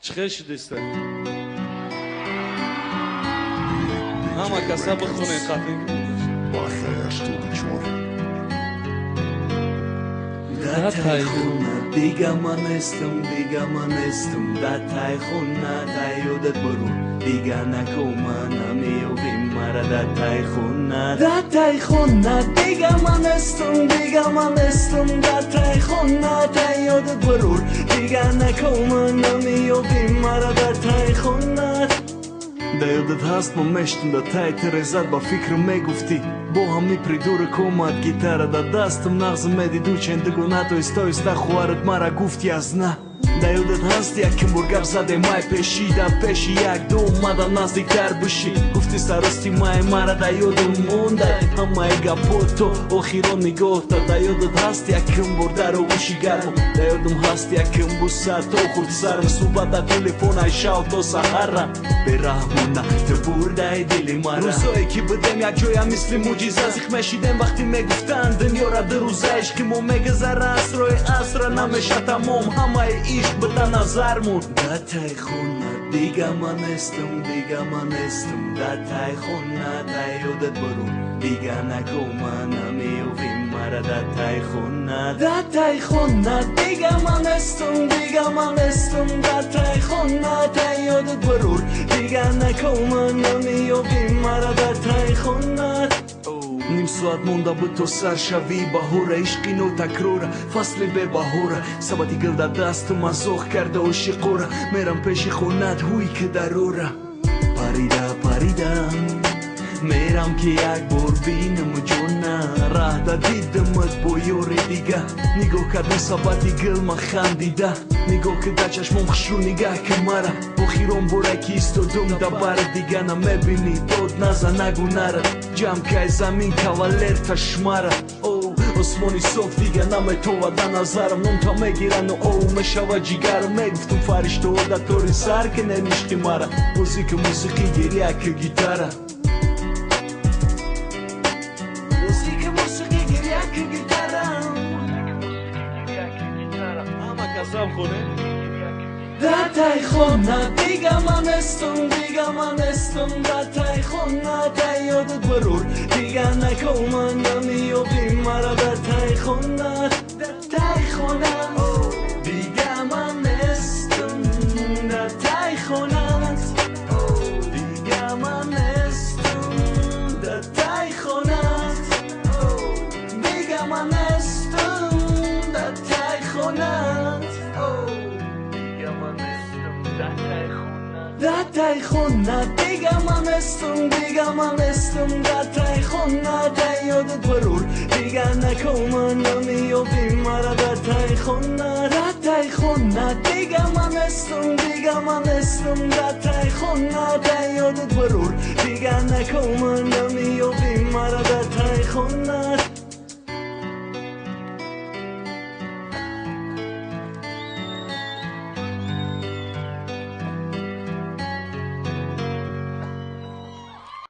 چخه شدیسته همه کسا بخونه قطعی Da taj khuna diga manestum da taj khuna da yodat baru diga na komana mi ovim mara da taj khuna diga manestum da taj khuna da yodat baru diga na komana mi ovim mara da taj khuna Da yodat hast momeshtum da taj terezat ba fikr me gufti Boha mi pridurë komat gitara da dastëm Nagzë me di duqen dëgonato i stoj sta khuarët mara gufti azna Da yodat hast ja kim burgar zade maj peshi Da peshi jak do mada nas diktar bëshi Gufti sa rësti maj mara da yodën mundaj Hama e ga poto o khiron nigota Da yodat hast ja kim burdar o ushi garmo Da yodëm hast ja kim busat o kurtsar Më subata telefona i shaut o sahara برهمونا تبوردای دلی مرا روزایی که بدم یک جویا مثل موجیزه از ایخ مشیدم وقتی میگفتن دنیا را در روزایش که مو میگذره اسرای اسرا نمیشه تمام همه ایش بده نظرمون دتای خونه دیگه من استم دتای خونه دا یادت برون دیگه نگو من نمیویم مرا دتای خونه دیگه من استم دتای خونه دا یادت برون دیگه نکو من نمیابیم مرا در تای خونت نیم ساعت مونده به تو سرشوی بهوره عشقی نو تکروره فصل به بهوره سبتی گل در دست مزاق کرده و شقوره میرم پیش خونت هوی که دروره پریدم میرم که یک بار بینم جونه راه دا دیدمت با یور دیگه نگاه کردم سبتی گل ما خندیده نگاه که دا چشمم خشلو نگه که مرا با خیرم برکی استودم دا بر دیگه نمیبینی داد نزا نگو نره جمع که زمین کاولر تشمره osmoni sof دیگه نمه تو و دا نظرم نم تا میگیرن و او مشوه جیگرم میگفتم فرشته و دا طوری سر که نمیشتی مرا موسیقی گریه که گیتاره Da taj khona diga man estum da taj khona da yodat barur diga nakoman namiobim mara da taj khona diga man estum da taj khona diga man estum da taj khona diga man estum da taj khona Da taj khona diga man estum da taj khona da yodat barur diga nakoman namiobim mara da taj khona diga man estum da taj khona da yodat barur diga nakoman